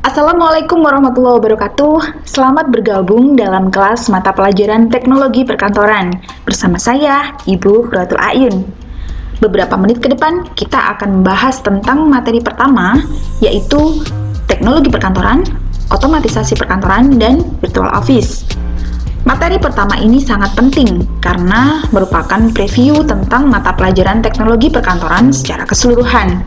Assalamualaikum warahmatullahi wabarakatuh. Selamat bergabung dalam kelas mata pelajaran Teknologi Perkantoran bersama saya, Ibu Huratul Ayun. Beberapa menit ke depan kita akan membahas tentang materi pertama, yaitu Teknologi Perkantoran, Otomatisasi Perkantoran, dan Virtual Office. Materi pertama ini sangat penting karena merupakan preview tentang mata pelajaran Teknologi Perkantoran secara keseluruhan,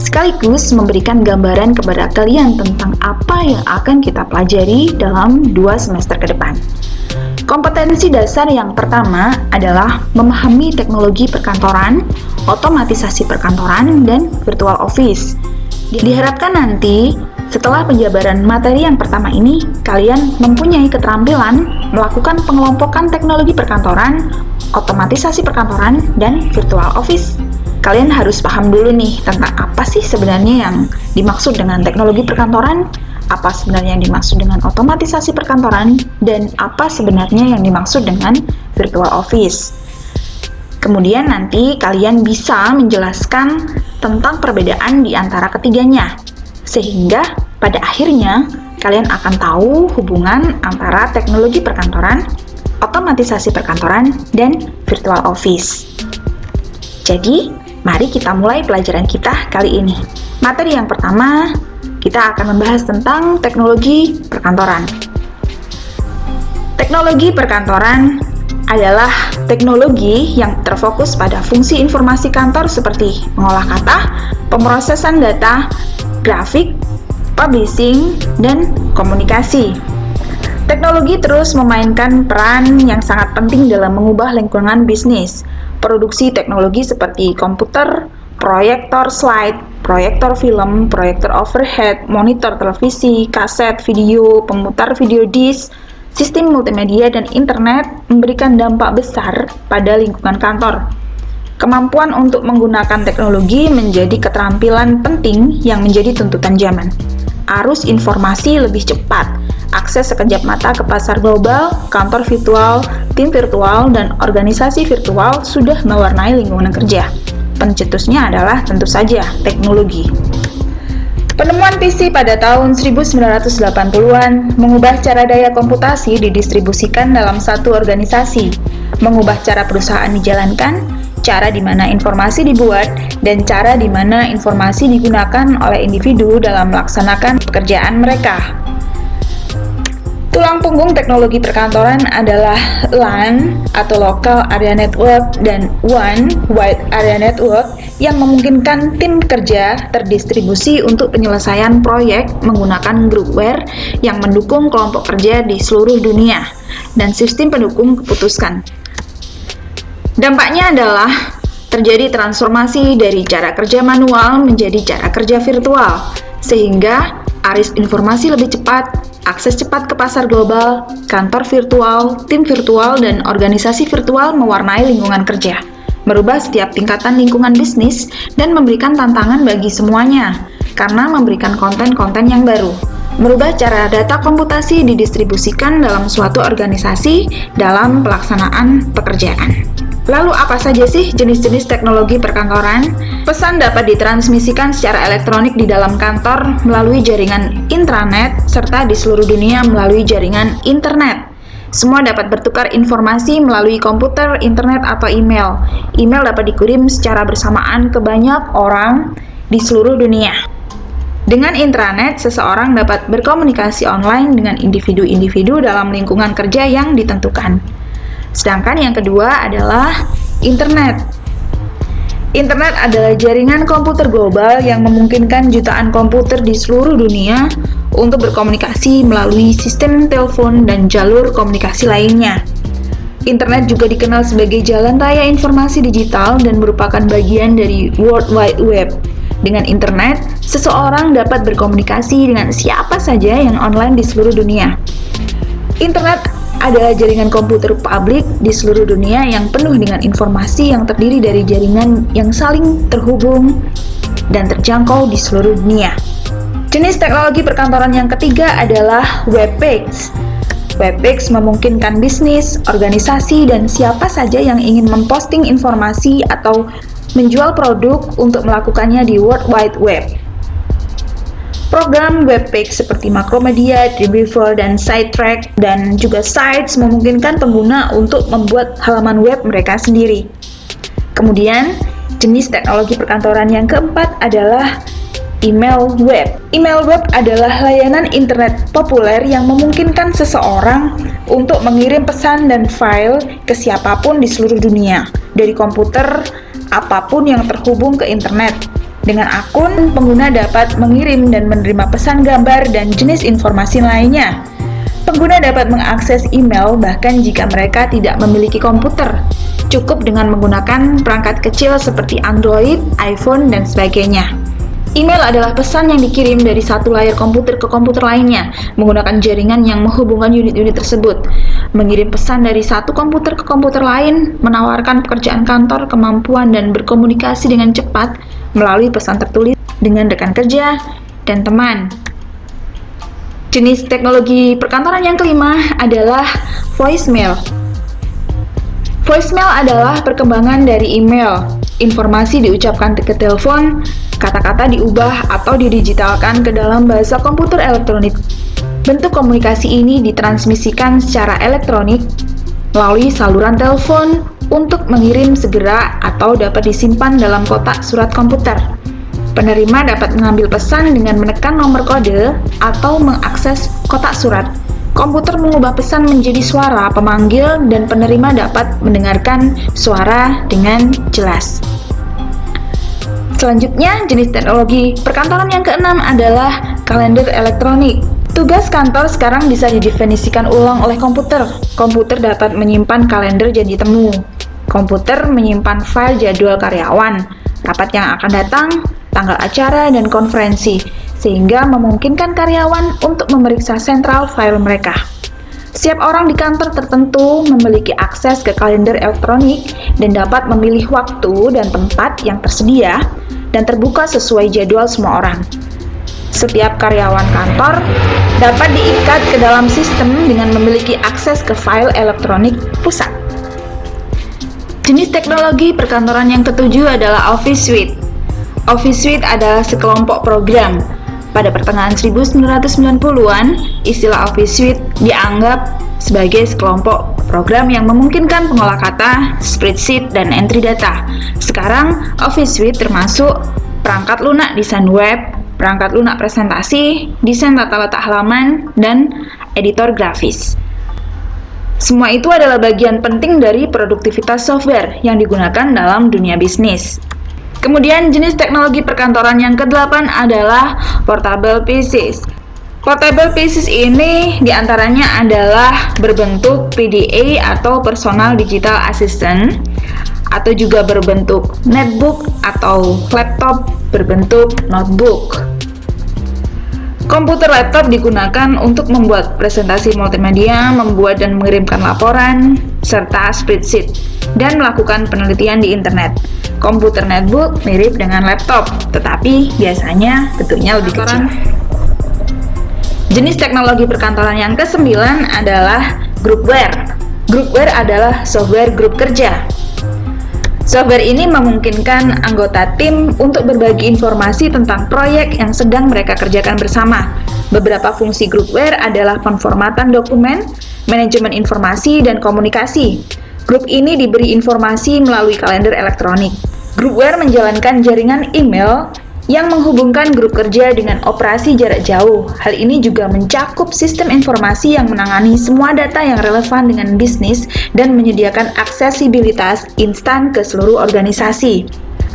sekaligus memberikan gambaran kepada kalian tentang apa yang akan kita pelajari dalam 2 semester ke depan. Kompetensi dasar yang pertama adalah memahami teknologi perkantoran, otomatisasi perkantoran, dan virtual office. Diharapkan nanti, setelah penjabaran materi yang pertama ini, kalian mempunyai keterampilan melakukan pengelompokan teknologi perkantoran, otomatisasi perkantoran, dan virtual office. Kalian harus paham dulu nih tentang apa sih sebenarnya yang dimaksud dengan teknologi perkantoran, apa sebenarnya yang dimaksud dengan otomatisasi perkantoran, dan apa sebenarnya yang dimaksud dengan virtual office. Kemudian nanti kalian bisa menjelaskan tentang perbedaan di antara ketiganya, sehingga pada akhirnya kalian akan tahu hubungan antara teknologi perkantoran, otomatisasi perkantoran, dan virtual office. Jadi, mari kita mulai pelajaran kita kali ini. Materi yang pertama, kita akan membahas tentang teknologi perkantoran. Teknologi perkantoran adalah teknologi yang terfokus pada fungsi informasi kantor seperti mengolah kata, pemrosesan data, grafik, publishing, dan komunikasi. Teknologi terus memainkan peran yang sangat penting dalam mengubah lingkungan bisnis. Produksi teknologi seperti komputer, proyektor slide, proyektor film, proyektor overhead, monitor televisi, kaset video, pemutar video disk, sistem multimedia, dan internet memberikan dampak besar pada lingkungan kantor. Kemampuan untuk menggunakan teknologi menjadi keterampilan penting yang menjadi tuntutan zaman. Arus informasi lebih cepat, akses sekejap mata ke pasar global, kantor virtual, tim virtual, dan organisasi virtual sudah mewarnai lingkungan kerja. Pencetusnya adalah tentu saja teknologi. Penemuan PC pada tahun 1980-an mengubah cara daya komputasi didistribusikan dalam satu organisasi, mengubah cara perusahaan dijalankan, cara di mana informasi dibuat, dan cara di mana informasi digunakan oleh individu dalam melaksanakan pekerjaan mereka. Tulang punggung teknologi perkantoran adalah LAN atau Local Area Network dan WAN Wide Area Network yang memungkinkan tim kerja terdistribusi untuk penyelesaian proyek menggunakan groupware yang mendukung kelompok kerja di seluruh dunia dan sistem pendukung keputusan. Dampaknya adalah terjadi transformasi dari cara kerja manual menjadi cara kerja virtual, sehingga arus informasi lebih cepat, akses cepat ke pasar global, kantor virtual, tim virtual, dan organisasi virtual mewarnai lingkungan kerja, merubah setiap tingkatan lingkungan bisnis, dan memberikan tantangan bagi semuanya, karena memberikan konten-konten yang baru. Merubah cara data komputasi didistribusikan dalam suatu organisasi dalam pelaksanaan pekerjaan. Lalu apa saja sih jenis-jenis teknologi perkantoran? Pesan dapat ditransmisikan secara elektronik di dalam kantor melalui jaringan intranet serta di seluruh dunia melalui jaringan internet. Semua dapat bertukar informasi melalui komputer, internet, atau email. Email dapat dikirim secara bersamaan ke banyak orang di seluruh dunia. Dengan intranet, seseorang dapat berkomunikasi online dengan individu-individu dalam lingkungan kerja yang ditentukan. Sedangkan yang kedua adalah internet. Internet adalah jaringan komputer global yang memungkinkan jutaan komputer di seluruh dunia untuk berkomunikasi melalui sistem telepon dan jalur komunikasi lainnya. Internet juga dikenal sebagai jalan raya informasi digital dan merupakan bagian dari World Wide Web. Dengan internet, seseorang dapat berkomunikasi dengan siapa saja yang online di seluruh dunia. Internet adalah jaringan komputer publik di seluruh dunia yang penuh dengan informasi yang terdiri dari jaringan yang saling terhubung dan terjangkau di seluruh dunia. Jenis teknologi perkantoran yang ketiga adalah webpage. Webpage memungkinkan bisnis, organisasi, dan siapa saja yang ingin memposting informasi atau menjual produk untuk melakukannya di World Wide Web. Program webpage seperti Macromedia, Dreamweaver, dan Sidetrack, dan juga Sites memungkinkan pengguna untuk membuat halaman web mereka sendiri. Kemudian, jenis teknologi perkantoran yang keempat adalah email web. Email web adalah layanan internet populer yang memungkinkan seseorang untuk mengirim pesan dan file ke siapapun di seluruh dunia, dari komputer apapun yang terhubung ke internet. Dengan akun, pengguna dapat mengirim dan menerima pesan, gambar, dan jenis informasi lainnya. Pengguna dapat mengakses email bahkan jika mereka tidak memiliki komputer. Cukup dengan menggunakan perangkat kecil seperti Android, iPhone, dan sebagainya. Email adalah pesan yang dikirim dari satu layar komputer ke komputer lainnya menggunakan jaringan yang menghubungkan unit-unit tersebut. Mengirim pesan dari satu komputer ke komputer lain menawarkan pekerjaan kantor, kemampuan, dan berkomunikasi dengan cepat melalui pesan tertulis dengan rekan kerja dan teman. Jenis teknologi perkantoran yang kelima adalah voicemail. Voicemail adalah perkembangan dari email. Informasi diucapkan ke telepon, kata-kata diubah atau didigitalkan ke dalam bahasa komputer elektronik. Bentuk komunikasi ini ditransmisikan secara elektronik melalui saluran telepon untuk mengirim segera atau dapat disimpan dalam kotak surat komputer. Penerima dapat mengambil pesan dengan menekan nomor kode atau mengakses kotak surat. Komputer mengubah pesan menjadi suara pemanggil dan penerima dapat mendengarkan suara dengan jelas. Selanjutnya, jenis teknologi perkantoran yang keenam adalah kalender elektronik. Tugas kantor sekarang bisa didefinisikan ulang oleh komputer. Komputer dapat menyimpan kalender janji temu. Komputer menyimpan file jadwal karyawan, rapat yang akan datang, tanggal acara, dan konferensi, sehingga memungkinkan karyawan untuk memeriksa sentral file mereka. Setiap orang di kantor tertentu memiliki akses ke kalender elektronik dan dapat memilih waktu dan tempat yang tersedia dan terbuka sesuai jadwal semua orang. Setiap karyawan kantor dapat diikat ke dalam sistem dengan memiliki akses ke file elektronik pusat. Jenis teknologi perkantoran yang ketujuh adalah Office Suite. Office Suite adalah sekelompok program. Pada pertengahan 1990-an, istilah Office Suite dianggap sebagai sekelompok program yang memungkinkan pengolah kata, spreadsheet, dan entry data. Sekarang, Office Suite termasuk perangkat lunak desain web, perangkat lunak presentasi, desain tata letak halaman, dan editor grafis. Semua itu adalah bagian penting dari produktivitas software yang digunakan dalam dunia bisnis. Kemudian jenis teknologi perkantoran yang ke-8 adalah portable PCs. Portable PCs ini diantaranya adalah berbentuk PDA atau Personal Digital Assistant, atau juga berbentuk netbook atau laptop berbentuk notebook. Komputer laptop digunakan untuk membuat presentasi multimedia, membuat dan mengirimkan laporan, serta spreadsheet, dan melakukan penelitian di internet. Komputer netbook mirip dengan laptop, tetapi biasanya bentuknya lebih kecil. Jenis teknologi perkantoran yang ke-9 adalah groupware. Groupware adalah software grup kerja. Software ini memungkinkan anggota tim untuk berbagi informasi tentang proyek yang sedang mereka kerjakan bersama. Beberapa fungsi groupware adalah penformatan dokumen, manajemen informasi, dan komunikasi. Grup ini diberi informasi melalui kalender elektronik. Groupware menjalankan jaringan email yang menghubungkan grup kerja dengan operasi jarak jauh. Hal ini juga mencakup sistem informasi yang menangani semua data yang relevan dengan bisnis dan menyediakan aksesibilitas instan ke seluruh organisasi.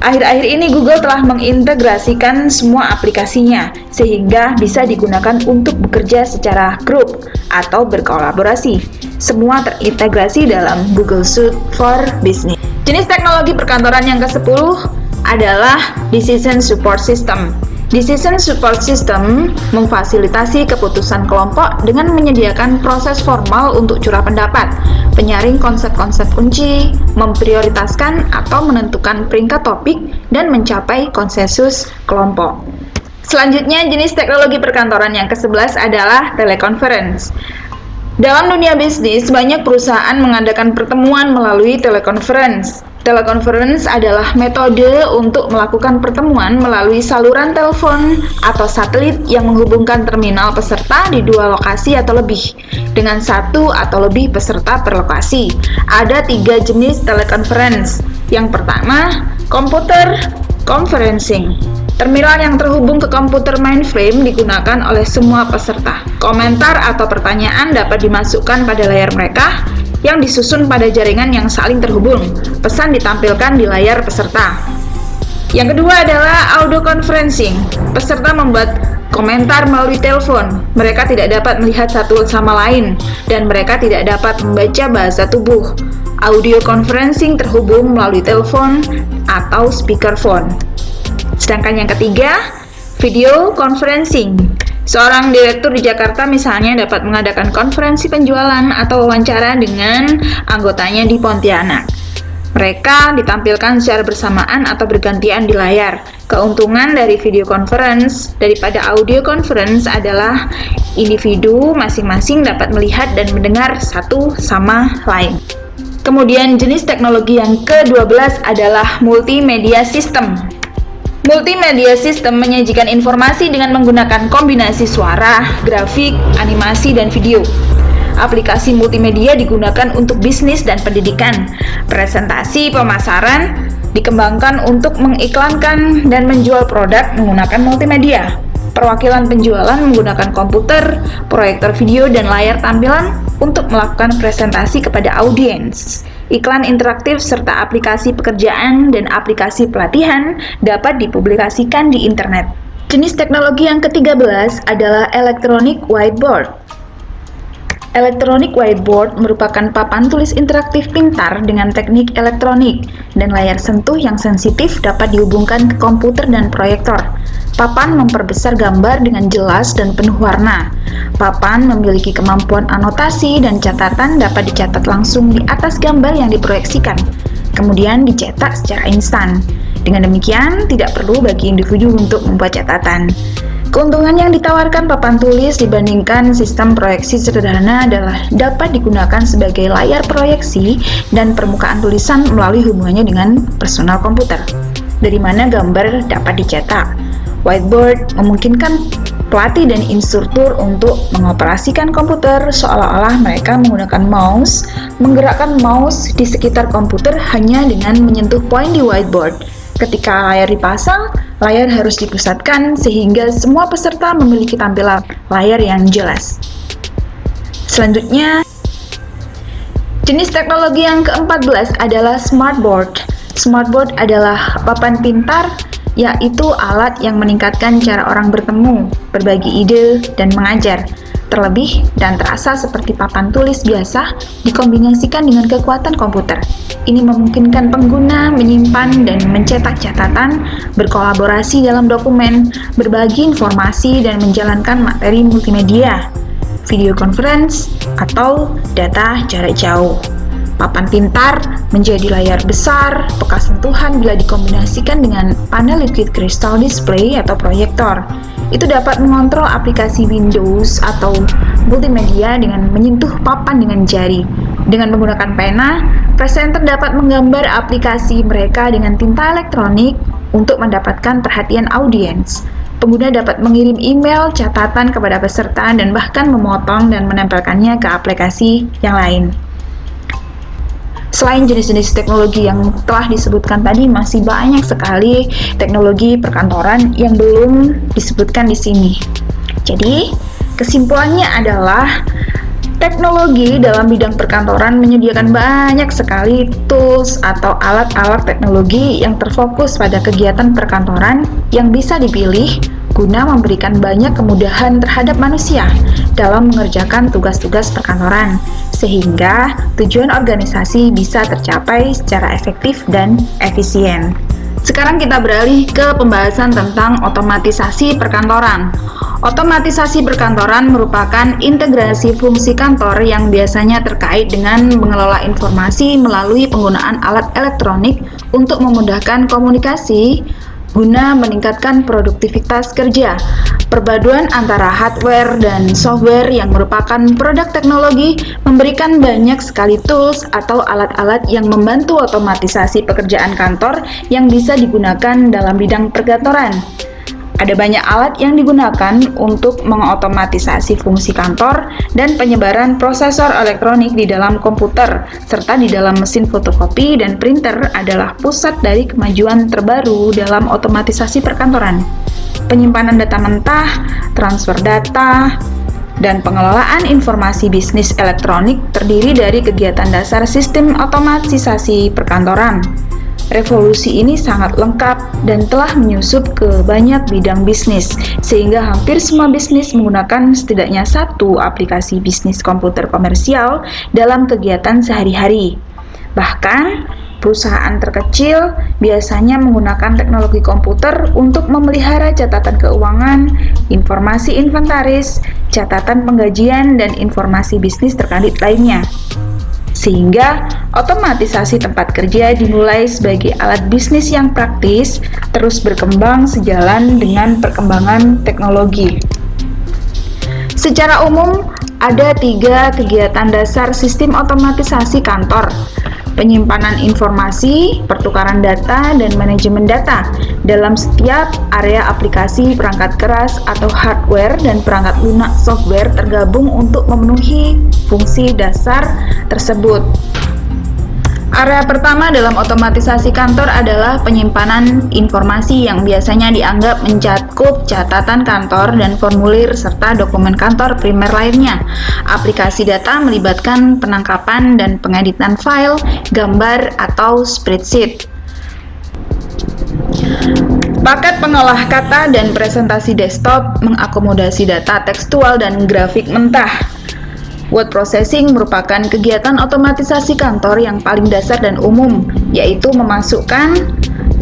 Akhir-akhir ini Google telah mengintegrasikan semua aplikasinya sehingga bisa digunakan untuk bekerja secara grup atau berkolaborasi. Semua terintegrasi dalam Google Suite for Business. Jenis teknologi perkantoran yang ke-10 adalah Decision Support System. Decision Support System memfasilitasi keputusan kelompok dengan menyediakan proses formal untuk curah pendapat, penyaring konsep-konsep kunci, memprioritaskan atau menentukan peringkat topik, dan mencapai konsensus kelompok. Selanjutnya, jenis teknologi perkantoran yang ke-11 adalah teleconference. Dalam dunia bisnis, banyak perusahaan mengadakan pertemuan melalui teleconference. Teleconference adalah metode untuk melakukan pertemuan melalui saluran telepon atau satelit yang menghubungkan terminal peserta di dua lokasi atau lebih, dengan satu atau lebih peserta per lokasi. Ada 3 jenis teleconference. Yang pertama, computer conferencing. Terminal yang terhubung ke komputer mainframe digunakan oleh semua peserta. Komentar atau pertanyaan dapat dimasukkan pada layar mereka yang disusun pada jaringan yang saling terhubung. Pesan ditampilkan di layar peserta. Yang kedua adalah audio conferencing. Peserta membuat komentar melalui telepon. Mereka tidak dapat melihat satu sama lain dan mereka tidak dapat membaca bahasa tubuh. Audio conferencing terhubung melalui telepon atau speakerphone. Sedangkan yang ketiga, video conferencing. Seorang direktur di Jakarta misalnya dapat mengadakan konferensi penjualan atau wawancara dengan anggotanya di Pontianak. Mereka ditampilkan secara bersamaan atau bergantian di layar. Keuntungan dari video conference daripada audio conference adalah individu masing-masing dapat melihat dan mendengar satu sama lain. Kemudian jenis teknologi yang ke-12 adalah multimedia system. Multimedia system menyajikan informasi dengan menggunakan kombinasi suara, grafik, animasi, dan video. Aplikasi multimedia digunakan untuk bisnis dan pendidikan. Presentasi pemasaran dikembangkan untuk mengiklankan dan menjual produk menggunakan multimedia. Perwakilan penjualan menggunakan komputer, proyektor video, dan layar tampilan untuk melakukan presentasi kepada audiens. Iklan interaktif serta aplikasi pekerjaan dan aplikasi pelatihan dapat dipublikasikan di internet. Jenis teknologi yang ke-13 adalah electronic whiteboard. Electronic whiteboard merupakan papan tulis interaktif pintar dengan teknik elektronik dan layar sentuh yang sensitif dapat dihubungkan ke komputer dan proyektor. Papan memperbesar gambar dengan jelas dan penuh warna. Papan memiliki kemampuan anotasi dan catatan dapat dicatat langsung di atas gambar yang diproyeksikan, kemudian dicetak secara instan. Dengan demikian, tidak perlu bagi individu untuk membuat catatan. Keuntungan yang ditawarkan papan tulis dibandingkan sistem proyeksi sederhana adalah dapat digunakan sebagai layar proyeksi dan permukaan tulisan melalui hubungannya dengan personal komputer, dari mana gambar dapat dicetak. Whiteboard memungkinkan pelatih dan instruktur untuk mengoperasikan komputer seolah-olah mereka menggunakan mouse, menggerakkan mouse di sekitar komputer hanya dengan menyentuh poin di whiteboard. Ketika layar dipasang, layar harus dipusatkan sehingga semua peserta memiliki tampilan layar yang jelas. Selanjutnya, jenis teknologi yang ke-14 adalah smartboard. Smartboard adalah papan pintar, yaitu alat yang meningkatkan cara orang bertemu, berbagi ide, dan mengajar. Terlebih dan terasa seperti papan tulis biasa dikombinasikan dengan kekuatan komputer. Ini memungkinkan pengguna menyimpan dan mencetak catatan, berkolaborasi dalam dokumen, berbagi informasi, dan menjalankan materi multimedia, video conference, atau data jarak jauh. Papan pintar menjadi layar besar, bekas sentuhan bila dikombinasikan dengan panel liquid crystal display atau proyektor. Itu dapat mengontrol aplikasi Windows atau multimedia dengan menyentuh papan dengan jari. Dengan menggunakan pena, presenter dapat menggambar aplikasi mereka dengan tinta elektronik untuk mendapatkan perhatian audiens. Pengguna dapat mengirim email, catatan kepada peserta, dan bahkan memotong dan menempelkannya ke aplikasi yang lain. Selain jenis-jenis teknologi yang telah disebutkan tadi, masih banyak sekali teknologi perkantoran yang belum disebutkan di sini. Jadi, kesimpulannya adalah teknologi dalam bidang perkantoran menyediakan banyak sekali tools atau alat-alat teknologi yang terfokus pada kegiatan perkantoran yang bisa dipilih guna memberikan banyak kemudahan terhadap manusia dalam mengerjakan tugas-tugas perkantoran, sehingga tujuan organisasi bisa tercapai secara efektif dan efisien. Sekarang kita beralih ke pembahasan tentang otomatisasi perkantoran. Otomatisasi perkantoran merupakan integrasi fungsi kantor yang biasanya terkait dengan mengelola informasi melalui penggunaan alat elektronik untuk memudahkan komunikasi guna meningkatkan produktivitas kerja. Perpaduan antara hardware dan software yang merupakan produk teknologi memberikan banyak sekali tools atau alat-alat yang membantu otomatisasi pekerjaan kantor yang bisa digunakan dalam bidang perkantoran. Ada banyak alat yang digunakan untuk mengotomatisasi fungsi kantor dan penyebaran prosesor elektronik di dalam komputer, serta di dalam mesin fotokopi dan printer adalah pusat dari kemajuan terbaru dalam otomatisasi perkantoran. Penyimpanan data mentah, transfer data, dan pengelolaan informasi bisnis elektronik terdiri dari kegiatan dasar sistem otomatisasi perkantoran. Revolusi ini sangat lengkap dan telah menyusup ke banyak bidang bisnis, sehingga hampir semua bisnis menggunakan setidaknya satu aplikasi bisnis komputer komersial dalam kegiatan sehari-hari. Bahkan, perusahaan terkecil biasanya menggunakan teknologi komputer untuk memelihara catatan keuangan, informasi inventaris, catatan penggajian, dan informasi bisnis terkait lainnya. Sehingga otomatisasi tempat kerja dimulai sebagai alat bisnis yang praktis, terus berkembang sejalan dengan perkembangan teknologi. Secara umum, ada 3 kegiatan dasar sistem otomatisasi kantor: penyimpanan informasi, pertukaran data, dan manajemen data dalam setiap area aplikasi perangkat keras atau hardware dan perangkat lunak software tergabung untuk memenuhi fungsi dasar tersebut. Area pertama dalam otomatisasi kantor adalah penyimpanan informasi yang biasanya dianggap mencakup catatan kantor dan formulir serta dokumen kantor primer lainnya. Aplikasi data melibatkan penangkapan dan pengeditan file, gambar, atau spreadsheet. Paket pengolah kata dan presentasi desktop mengakomodasi data tekstual dan grafik mentah. Word processing merupakan kegiatan otomatisasi kantor yang paling dasar dan umum, yaitu memasukkan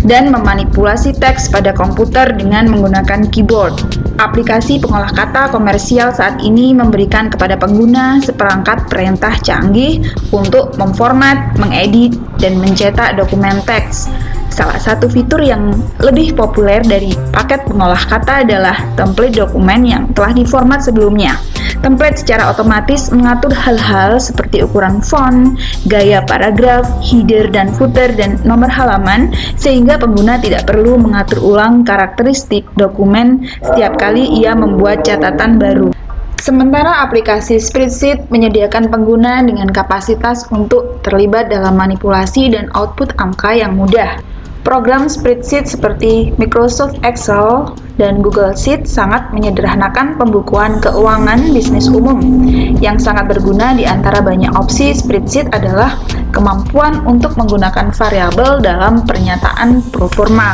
dan memanipulasi teks pada komputer dengan menggunakan keyboard. Aplikasi pengolah kata komersial saat ini memberikan kepada pengguna seperangkat perintah canggih untuk memformat, mengedit, dan mencetak dokumen teks. Salah satu fitur yang lebih populer dari paket pengolah kata adalah template dokumen yang telah diformat sebelumnya. Template secara otomatis mengatur hal-hal seperti ukuran font, gaya paragraf, header dan footer, dan nomor halaman, sehingga pengguna tidak perlu mengatur ulang karakteristik dokumen setiap kali ia membuat catatan baru. Sementara aplikasi spreadsheet menyediakan pengguna dengan kapasitas untuk terlibat dalam manipulasi dan output angka yang mudah. Program spreadsheet seperti Microsoft Excel dan Google Sheet sangat menyederhanakan pembukuan keuangan bisnis umum. Yang sangat berguna di antara banyak opsi spreadsheet adalah kemampuan untuk menggunakan variabel dalam pernyataan proforma.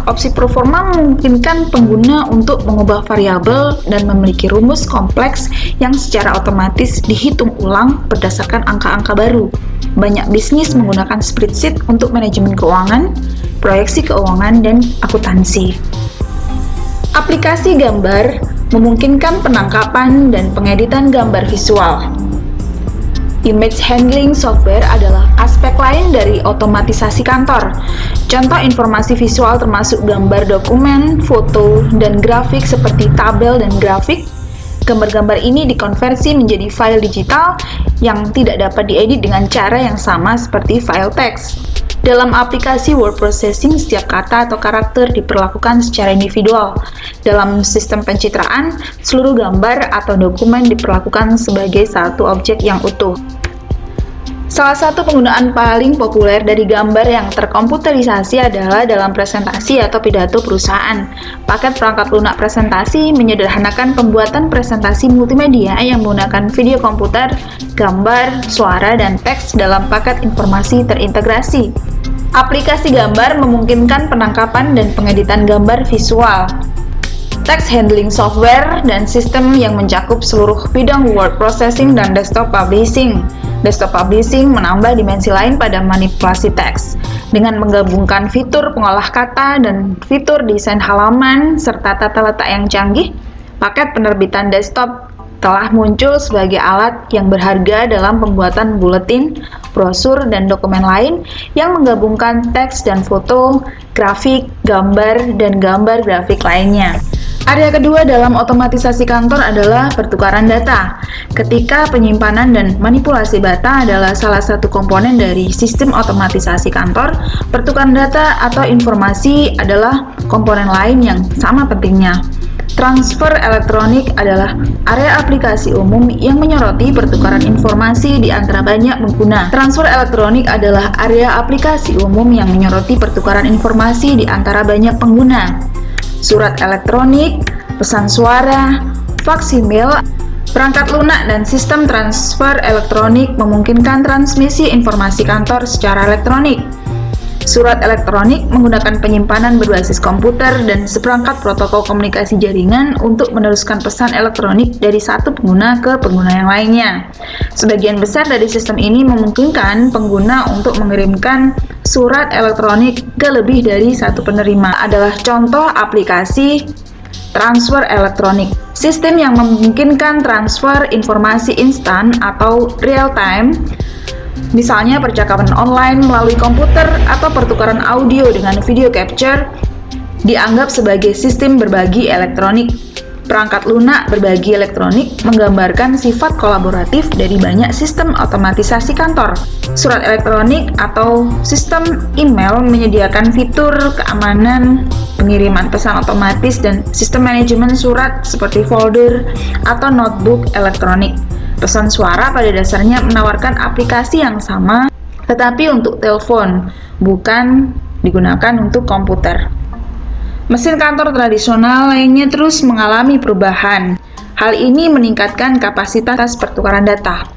Opsi proforma memungkinkan pengguna untuk mengubah variabel dan memiliki rumus kompleks yang secara otomatis dihitung ulang berdasarkan angka-angka baru. Banyak bisnis menggunakan spreadsheet untuk manajemen keuangan, proyeksi keuangan, dan akuntansi. Aplikasi gambar memungkinkan penangkapan dan pengeditan gambar visual. Image handling software adalah aspek lain dari otomatisasi kantor. Contoh informasi visual termasuk gambar dokumen, foto, dan grafik seperti tabel dan grafik. Gambar-gambar ini dikonversi menjadi file digital yang tidak dapat diedit dengan cara yang sama seperti file teks. Dalam aplikasi word processing, setiap kata atau karakter diperlakukan secara individual. Dalam sistem pencitraan, seluruh gambar atau dokumen diperlakukan sebagai satu objek yang utuh. Salah satu penggunaan paling populer dari gambar yang terkomputerisasi adalah dalam presentasi atau pidato perusahaan. Paket perangkat lunak presentasi menyederhanakan pembuatan presentasi multimedia yang menggunakan video komputer, gambar, suara, dan teks dalam paket informasi terintegrasi. Aplikasi gambar memungkinkan penangkapan dan pengeditan gambar visual. Text handling software dan sistem yang mencakup seluruh bidang word processing dan desktop publishing. Desktop publishing menambah dimensi lain pada manipulasi teks. Dengan menggabungkan fitur pengolah kata dan fitur desain halaman serta tata letak yang canggih, paket penerbitan desktop telah muncul sebagai alat yang berharga dalam pembuatan buletin, brosur, dan dokumen lain yang menggabungkan teks dan foto, grafik, gambar, dan gambar grafik lainnya. Area kedua dalam otomatisasi kantor adalah pertukaran data. Ketika penyimpanan dan manipulasi data adalah salah satu komponen dari sistem otomatisasi kantor, pertukaran data atau informasi adalah komponen lain yang sama pentingnya. Transfer elektronik adalah area aplikasi umum yang menyoroti pertukaran informasi di antara banyak pengguna. Transfer elektronik adalah area aplikasi umum yang menyoroti pertukaran informasi di antara banyak pengguna. Surat elektronik, pesan suara, fax email, perangkat lunak dan sistem transfer elektronik memungkinkan transmisi informasi kantor secara elektronik. Surat elektronik menggunakan penyimpanan berbasis komputer dan seperangkat protokol komunikasi jaringan untuk meneruskan pesan elektronik dari satu pengguna ke pengguna yang lainnya. Sebagian besar dari sistem ini memungkinkan pengguna untuk mengirimkan surat elektronik ke lebih dari satu penerima. Adalah contoh aplikasi transfer elektronik. Sistem yang memungkinkan transfer informasi instan atau real time, misalnya percakapan online melalui komputer atau pertukaran audio dengan video capture, dianggap sebagai sistem berbagi elektronik. Perangkat lunak berbagi elektronik menggambarkan sifat kolaboratif dari banyak sistem otomatisasi kantor. Surat elektronik atau sistem email menyediakan fitur keamanan, pengiriman pesan otomatis, dan sistem manajemen surat seperti folder atau notebook elektronik. Pesan suara pada dasarnya menawarkan aplikasi yang sama, tetapi untuk telepon, bukan digunakan untuk komputer. Mesin kantor tradisional lainnya terus mengalami perubahan. Hal ini meningkatkan kapasitas pertukaran data.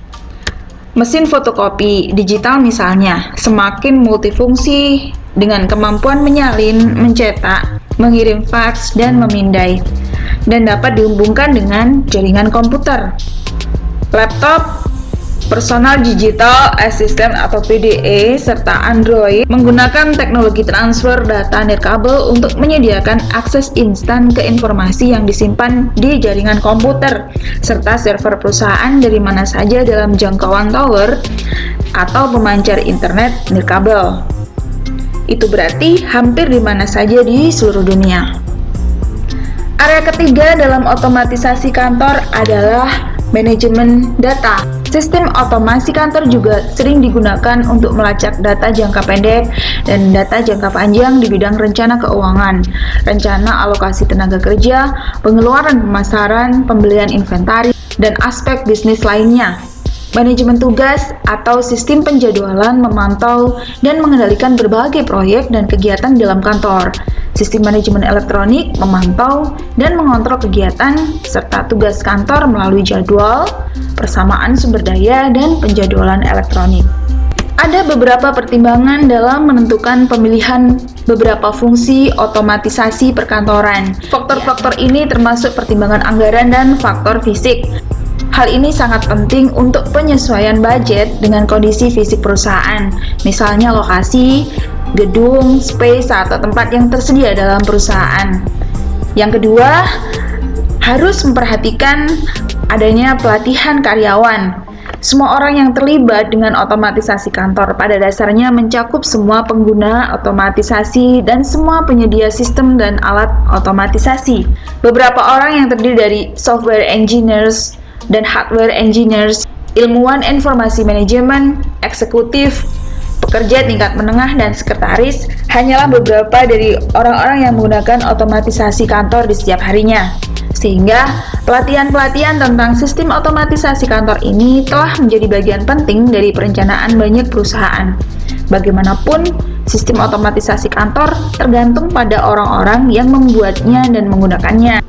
Mesin fotokopi digital misalnya semakin multifungsi dengan kemampuan menyalin, mencetak, mengirim fax, dan memindai, dan dapat dihubungkan dengan jaringan komputer. Laptop, personal digital assistant atau PDA, serta Android menggunakan teknologi transfer data nirkabel untuk menyediakan akses instan ke informasi yang disimpan di jaringan komputer serta server perusahaan dari mana saja dalam jangkauan tower atau pemancar internet nirkabel. Itu berarti hampir di mana saja di seluruh dunia. Area ketiga dalam otomatisasi kantor adalah manajemen data. Sistem otomasi kantor juga sering digunakan untuk melacak data jangka pendek dan data jangka panjang di bidang rencana keuangan, rencana alokasi tenaga kerja, pengeluaran pemasaran, pembelian inventaris, dan aspek bisnis lainnya. Manajemen tugas atau sistem penjadwalan memantau dan mengendalikan berbagai proyek dan kegiatan dalam kantor. Sistem manajemen elektronik memantau dan mengontrol kegiatan serta tugas kantor melalui jadwal, persamaan sumber daya, dan penjadwalan elektronik. Ada beberapa pertimbangan dalam menentukan pemilihan beberapa fungsi otomatisasi perkantoran. Faktor-faktor ini termasuk pertimbangan anggaran dan faktor fisik. Hal ini sangat penting untuk penyesuaian budget dengan kondisi fisik perusahaan, misalnya lokasi, gedung, space, atau tempat yang tersedia dalam perusahaan. Yang kedua, harus memperhatikan adanya pelatihan karyawan. Semua orang yang terlibat dengan otomatisasi kantor pada dasarnya mencakup semua pengguna otomatisasi dan semua penyedia sistem dan alat otomatisasi. Beberapa orang yang terdiri dari software engineers dan hardware engineers, ilmuwan informasi manajemen, eksekutif, pekerja tingkat menengah, dan sekretaris hanyalah beberapa dari orang-orang yang menggunakan otomatisasi kantor di setiap harinya. Sehingga pelatihan-pelatihan tentang sistem otomatisasi kantor ini telah menjadi bagian penting dari perencanaan banyak perusahaan. Bagaimanapun, sistem otomatisasi kantor tergantung pada orang-orang yang membuatnya dan menggunakannya.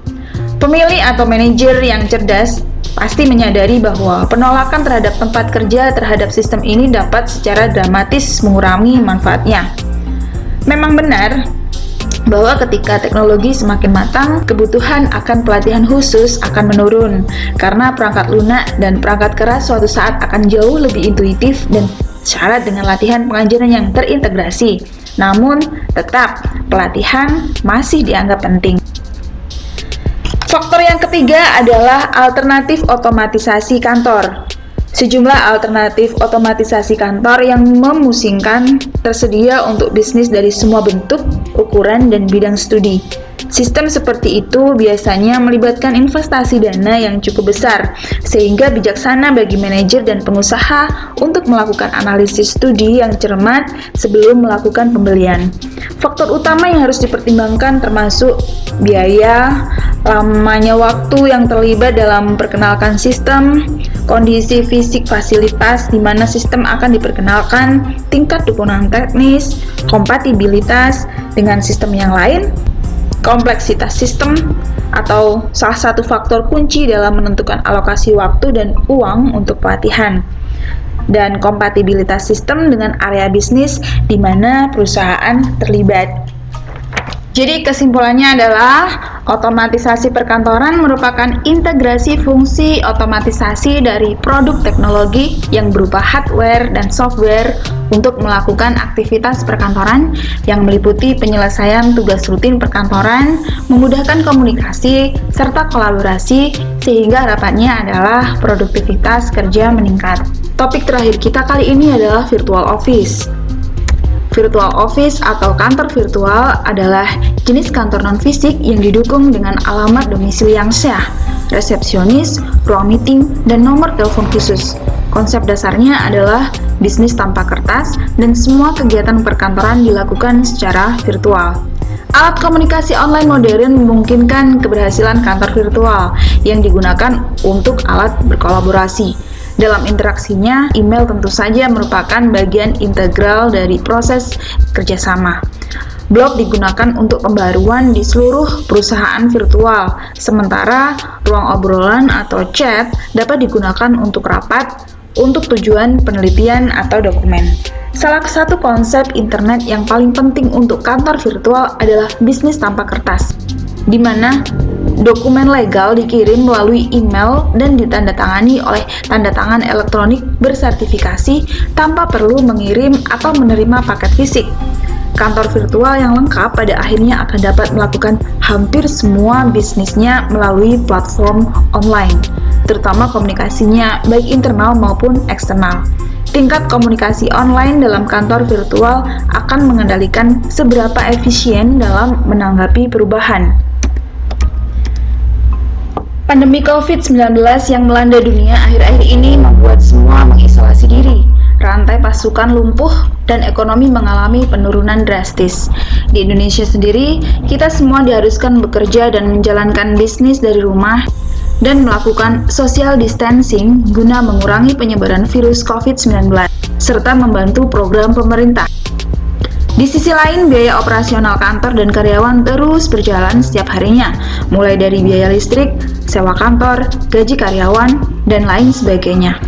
Pemilih atau manajer yang cerdas pasti menyadari bahwa penolakan terhadap tempat kerja terhadap sistem ini dapat secara dramatis mengurangi manfaatnya. Memang benar bahwa ketika teknologi semakin matang, kebutuhan akan pelatihan khusus akan menurun karena perangkat lunak dan perangkat keras suatu saat akan jauh lebih intuitif dan syarat dengan latihan pengajaran yang terintegrasi. Namun, tetap pelatihan masih dianggap penting. Faktor yang ketiga adalah alternatif otomatisasi kantor. Sejumlah alternatif otomatisasi kantor yang memusingkan tersedia untuk bisnis dari semua bentuk, ukuran, dan bidang studi. Sistem seperti itu biasanya melibatkan investasi dana yang cukup besar, sehingga bijaksana bagi manajer dan pengusaha untuk melakukan analisis studi yang cermat sebelum melakukan pembelian. Faktor utama yang harus dipertimbangkan termasuk biaya, lamanya waktu yang terlibat dalam memperkenalkan sistem, kondisi fisik fasilitas di mana sistem akan diperkenalkan, tingkat dukungan teknis, kompatibilitas dengan sistem yang lain, kompleksitas sistem, atau salah satu faktor kunci dalam menentukan alokasi waktu dan uang untuk pelatihan, dan kompatibilitas sistem dengan area bisnis di mana perusahaan terlibat. Jadi kesimpulannya adalah otomatisasi perkantoran merupakan integrasi fungsi otomatisasi dari produk teknologi yang berupa hardware dan software untuk melakukan aktivitas perkantoran yang meliputi penyelesaian tugas rutin perkantoran, memudahkan komunikasi, serta kolaborasi sehingga harapannya adalah produktivitas kerja meningkat. Topik terakhir kita kali ini adalah virtual office. Virtual office atau kantor virtual adalah jenis kantor non-fisik yang didukung dengan alamat domisili yang sah, resepsionis, ruang meeting, dan nomor telepon khusus. Konsep dasarnya adalah bisnis tanpa kertas dan semua kegiatan perkantoran dilakukan secara virtual. Alat komunikasi online modern memungkinkan keberhasilan kantor virtual yang digunakan untuk alat berkolaborasi. Dalam interaksinya, email tentu saja merupakan bagian integral dari proses kerjasama. Blog digunakan untuk pembaruan di seluruh perusahaan virtual, sementara ruang obrolan atau chat dapat digunakan untuk rapat, untuk tujuan penelitian atau dokumen. Salah satu konsep internet yang paling penting untuk kantor virtual adalah bisnis tanpa kertas, di mana dokumen legal dikirim melalui email dan ditandatangani oleh tanda tangan elektronik bersertifikasi tanpa perlu mengirim atau menerima paket fisik. Kantor virtual yang lengkap pada akhirnya akan dapat melakukan hampir semua bisnisnya melalui platform online, terutama komunikasinya baik internal maupun eksternal. Tingkat komunikasi online dalam kantor virtual akan mengendalikan seberapa efisien dalam menanggapi perubahan. Pandemi COVID-19 yang melanda dunia akhir-akhir ini membuat semua mengisolasi diri. Rantai pasukan lumpuh dan ekonomi mengalami penurunan drastis. Di Indonesia sendiri, kita semua diharuskan bekerja dan menjalankan bisnis dari rumah dan melakukan social distancing guna mengurangi penyebaran virus COVID-19 serta membantu program pemerintah. Di sisi lain, biaya operasional kantor dan karyawan terus berjalan setiap harinya, mulai dari biaya listrik, sewa kantor, gaji karyawan, dan lain sebagainya.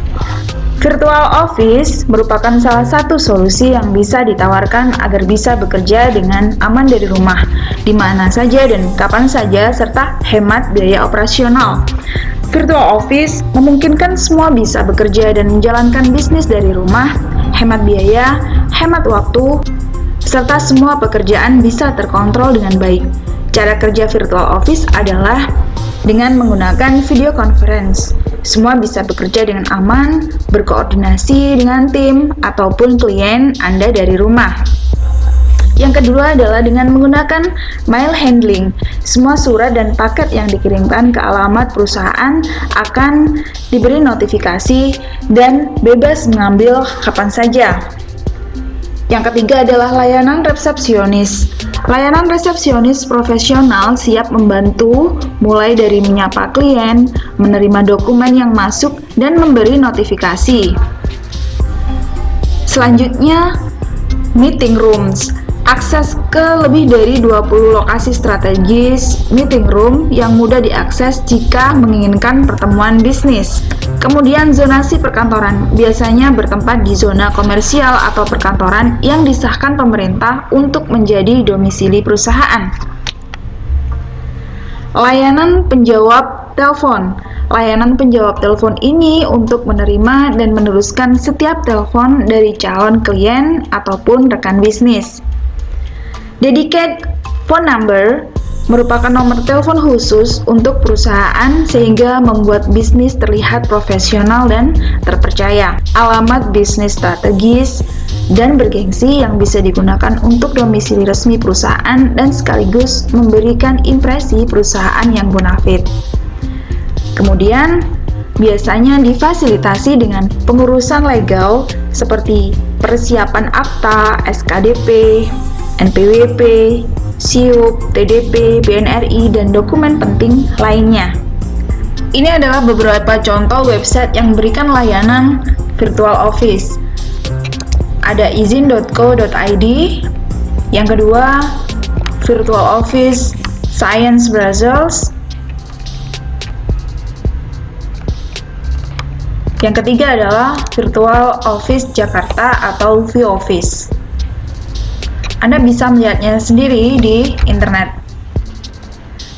Virtual office merupakan salah satu solusi yang bisa ditawarkan agar bisa bekerja dengan aman dari rumah, di mana saja dan kapan saja, serta hemat biaya operasional. Virtual office memungkinkan semua bisa bekerja dan menjalankan bisnis dari rumah, hemat biaya, hemat waktu, serta semua pekerjaan bisa terkontrol dengan baik. Cara kerja virtual office adalah dengan menggunakan video conference. Semua bisa bekerja dengan aman, berkoordinasi dengan tim ataupun klien Anda dari rumah. Yang kedua adalah dengan menggunakan mail handling. Semua surat dan paket yang dikirimkan ke alamat perusahaan akan diberi notifikasi dan bebas mengambil kapan saja. Yang ketiga adalah layanan resepsionis. Layanan resepsionis profesional siap membantu mulai dari menyapa klien, menerima dokumen yang masuk, dan memberi notifikasi. Selanjutnya, meeting rooms. Akses ke lebih dari 20 lokasi strategis meeting room yang mudah diakses jika menginginkan pertemuan bisnis. Kemudian zonasi perkantoran biasanya bertempat di zona komersial atau perkantoran yang disahkan pemerintah untuk menjadi domisili perusahaan. Layanan penjawab telepon. Layanan penjawab telepon ini untuk menerima dan meneruskan setiap telepon dari calon klien ataupun rekan bisnis. Dedicated phone number. merupakan nomor telepon khusus untuk perusahaan sehingga membuat bisnis terlihat profesional dan terpercaya. Alamat bisnis strategis dan bergengsi yang bisa digunakan untuk domisili resmi perusahaan dan sekaligus memberikan impresi perusahaan yang bonafit. Kemudian, biasanya difasilitasi dengan pengurusan legal seperti persiapan akta, SKDP, NPWP, SIUP, TDP, BNRI, dan dokumen penting lainnya. Ini adalah beberapa contoh website yang memberikan layanan virtual office. Ada izin.co.id, yang kedua Virtual Office Science Brussels, yang ketiga adalah Virtual Office Jakarta atau VOffice. Anda bisa melihatnya sendiri di internet.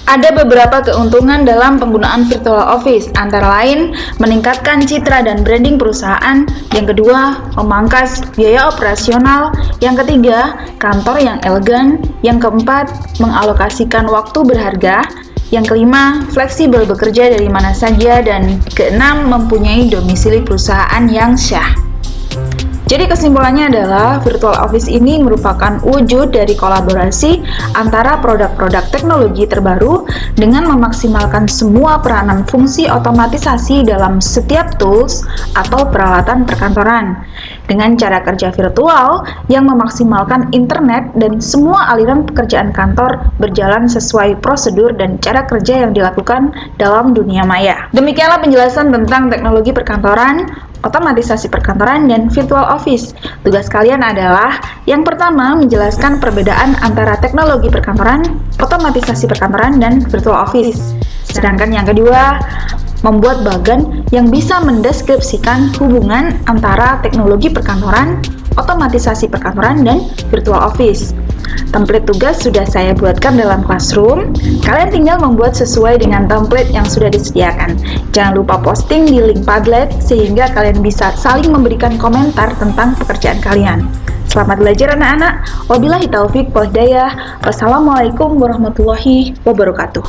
Ada beberapa keuntungan dalam penggunaan Virtual Office, antara lain meningkatkan citra dan branding perusahaan, yang kedua memangkas biaya operasional, yang ketiga kantor yang elegan, yang keempat mengalokasikan waktu berharga, yang kelima fleksibel bekerja dari mana saja, dan keenam mempunyai domisili perusahaan yang syah. Jadi kesimpulannya adalah Virtual Office ini merupakan wujud dari kolaborasi antara produk-produk teknologi terbaru dengan memaksimalkan semua peranan fungsi otomatisasi dalam setiap tools atau peralatan perkantoran dengan cara kerja virtual yang memaksimalkan internet dan semua aliran pekerjaan kantor berjalan sesuai prosedur dan cara kerja yang dilakukan dalam dunia maya. Demikianlah penjelasan tentang teknologi perkantoran, otomatisasi perkantoran, dan virtual office. Tugas kalian adalah yang pertama menjelaskan perbedaan antara teknologi perkantoran, otomatisasi perkantoran, dan virtual office. Sedangkan yang kedua, membuat bagan yang bisa mendeskripsikan hubungan antara teknologi perkantoran, otomatisasi perkantoran, dan virtual office. Template tugas sudah saya buatkan dalam Classroom. Kalian tinggal membuat sesuai dengan template yang sudah disediakan. Jangan lupa posting di link Padlet sehingga kalian bisa saling memberikan komentar tentang pekerjaan kalian. Selamat belajar anak-anak. Wabillahi taufik wal hidayah. Wassalamualaikum warahmatullahi wabarakatuh.